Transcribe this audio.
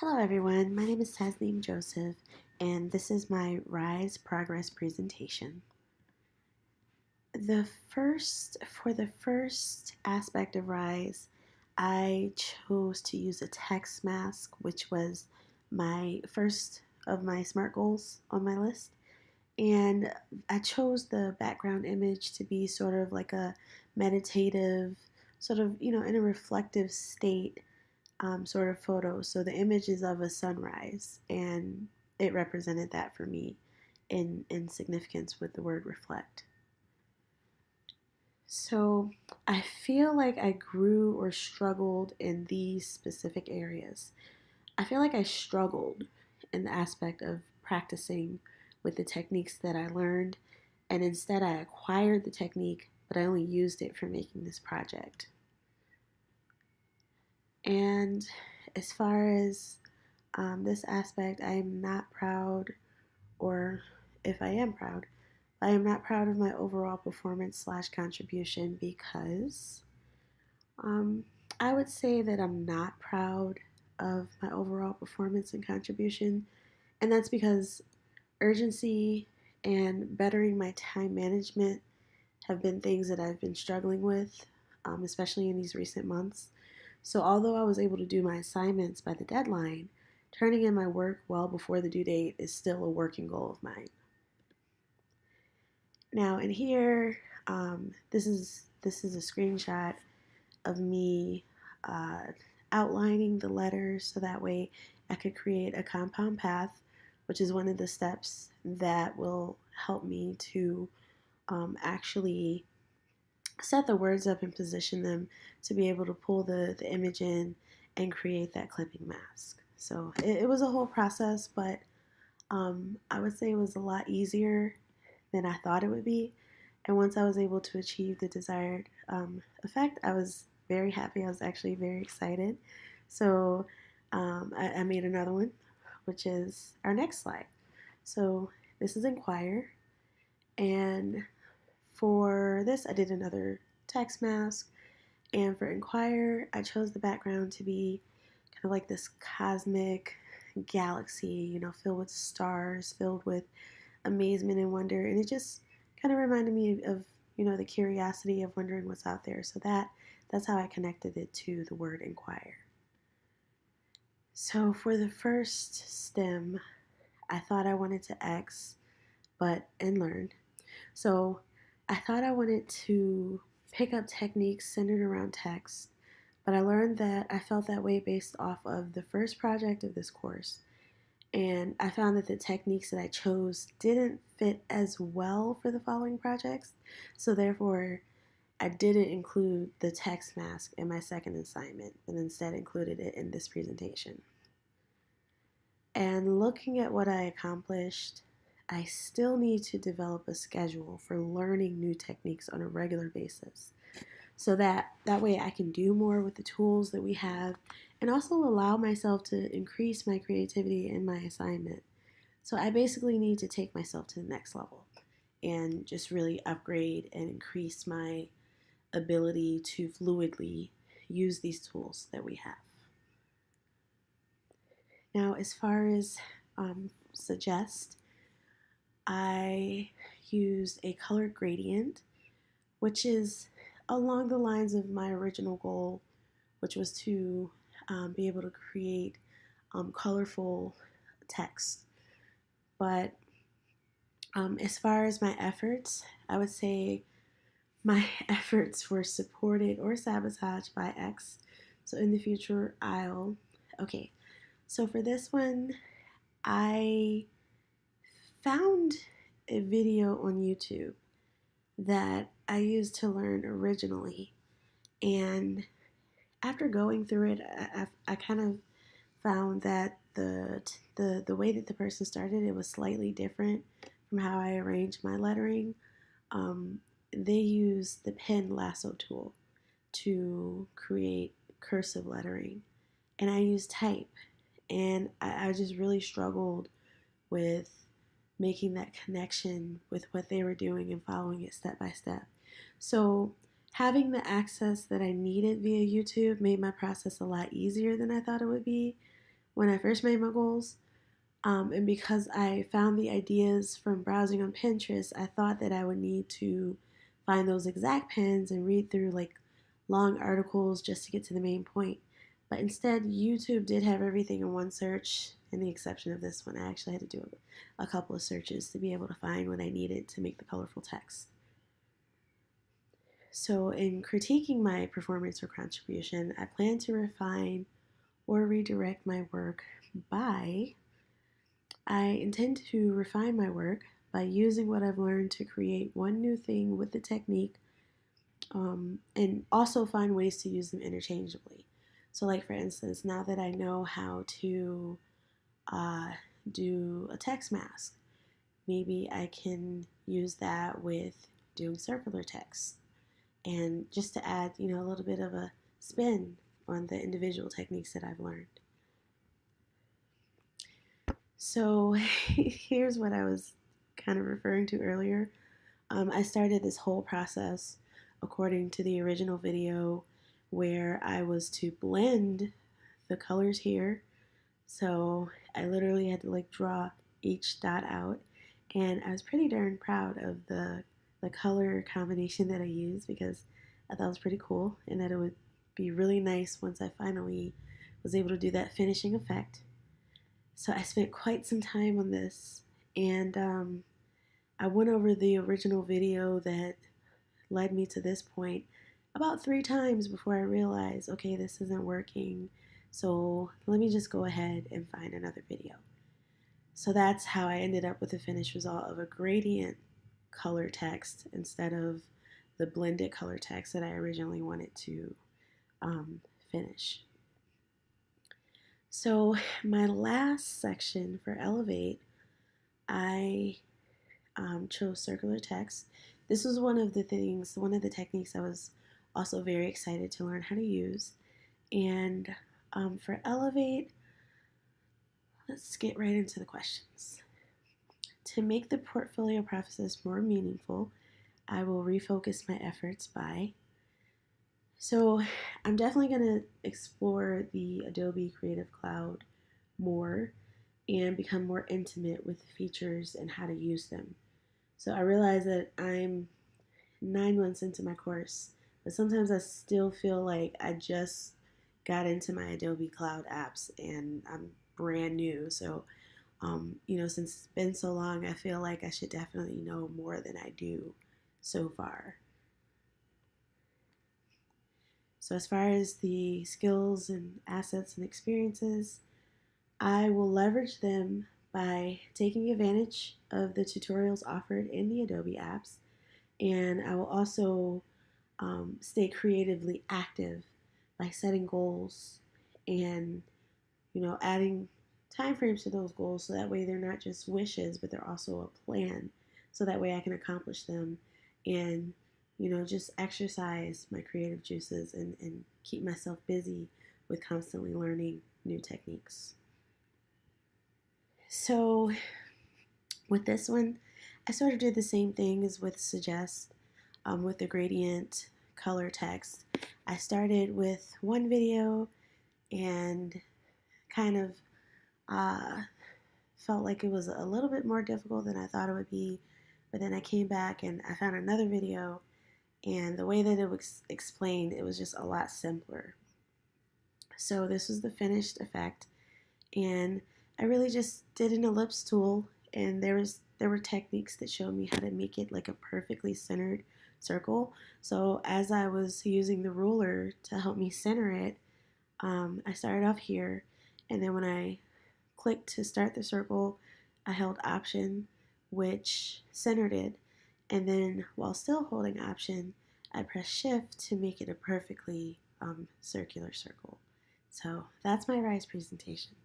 Hello everyone, my name is Tasneem Joseph and this is my RISE progress presentation. For the first aspect of RISE, I chose to use a text mask, which was my first of my SMART goals on my list. And I chose the background image to be sort of like a meditative, sort of, in a reflective state sort of photo. So the image is of a sunrise, and it represented that for me in significance with the word reflect. So I feel like I grew or struggled in these specific areas. I feel like I struggled in the aspect of practicing with the techniques that I learned, and instead I acquired the technique, but I only used it for making this project. And as far as this aspect, I am not proud, or if I am proud, I am not proud of my overall performance slash contribution because um, I would say that I'm not proud of my overall performance and contribution, and that's because urgency and bettering my time management have been things that I've been struggling with, especially in these recent months. So, although I was able to do my assignments by the deadline, turning in my work well before the due date is still a working goal of mine. Now, in here, this is a screenshot of me uh, outlining the letters so that way I could create a compound path, which is one of the steps that will help me to actually set the words up and position them to be able to pull the image in and create that clipping mask. So it was a whole process, but I would say it was a lot easier than I thought it would be. And once I was able to achieve the desired effect, I was very happy. I was actually very excited. So I made another one, which is our next slide. So this is Inquire. And for this, I did another text mask. And for Inquire, I chose the background to be kind of like this cosmic galaxy, filled with stars, filled with amazement and wonder. And it just kind of reminded me of, the curiosity of wondering what's out there. So that's how I connected it to the word inquire. So for the first stem, I thought I wanted to X, and learn. So I thought I wanted to pick up techniques centered around text, but I learned that I felt that way based off of the first project of this course. And I found that the techniques that I chose didn't fit as well for the following projects. So therefore, I didn't include the text mask in my second assignment and instead included it in this presentation. And looking at what I accomplished, I still need to develop a schedule for learning new techniques on a regular basis so that way I can do more with the tools that we have and also allow myself to increase my creativity in my assignment. So I basically need to take myself to the next level and just really upgrade and increase my ability to fluidly use these tools that we have. Now, as far as suggest, I use a color gradient, which is along the lines of my original goal, which was to be able to create colorful text. But as far as my efforts, I would say my efforts were supported or sabotaged by X. So in the future, okay. So for this one, I found a video on YouTube that I used to learn originally. And after going through it, I kind of found that the way that the person started it was slightly different from how I arranged my lettering. They used the pen lasso tool to create cursive lettering, and I used type, and I just really struggled with making that connection with what they were doing and following it step by step. So having the access that I needed via YouTube made my process a lot easier than I thought it would be, when I first made my goals. And because I found the ideas from browsing on Pinterest, I thought that I would need to find those exact pins and read through like long articles just to get to the main point. But instead, YouTube did have everything in one search, and the exception of this one, I actually had to do a couple of searches to be able to find what I needed to make the colorful text. So, in critiquing my performance or contribution, I plan to refine or redirect my work by I intend to refine my work by using what I've learned to create one new thing with the technique, and also find ways to use them interchangeably. So, like for instance, now that I know how to uh, do a text mask, maybe I can use that with doing circular text, and just to add, a little bit of a spin on the individual techniques that I've learned. So here's what I was kind of referring to earlier. I started this whole process according to the original video where I was to blend the colors here. So I literally had to like draw each dot out, and I was pretty darn proud of the color combination that I used because I thought it was pretty cool and that it would be really nice once I finally was able to do that finishing effect. So I spent quite some time on this, and I went over the original video that led me to this point about 3 times before I realized, okay, this isn't working. So let me just go ahead and find another video. So that's how I ended up with the finished result of a gradient color text instead of the blended color text that I originally wanted to finish. So my last section for Elevate, I chose circular text. This was one of the techniques I was also very excited to learn how to use. And for Elevate, let's get right into the questions. To make the portfolio process more meaningful, I will refocus my efforts by. So I'm definitely going to explore the Adobe Creative Cloud more and become more intimate with the features and how to use them. So I realize that I'm 9 months into my course, but sometimes I still feel like I just got into my Adobe Cloud apps and I'm brand new. So, since it's been so long, I feel like I should definitely know more than I do so far. So, as far as the skills and assets and experiences, I will leverage them by taking advantage of the tutorials offered in the Adobe apps, and I will also stay creatively active by setting goals and adding time frames to those goals so that way they're not just wishes but they're also a plan, so that way I can accomplish them and just exercise my creative juices and keep myself busy with constantly learning new techniques. So with this one, I sort of did the same thing as with Suggest, with the gradient color text. I started with one video and kind of felt like it was a little bit more difficult than I thought it would be, but then I came back and I found another video, and the way that it was explained, it was just a lot simpler. So this was the finished effect, and I really just did an ellipse tool, and there were techniques that showed me how to make it like a perfectly centered circle. So as I was using the ruler to help me center it, I started off here, and then when I clicked to start the circle, I held Option, which centered it, and then while still holding Option, I pressed Shift to make it a perfectly circular circle. So that's my RISE presentation.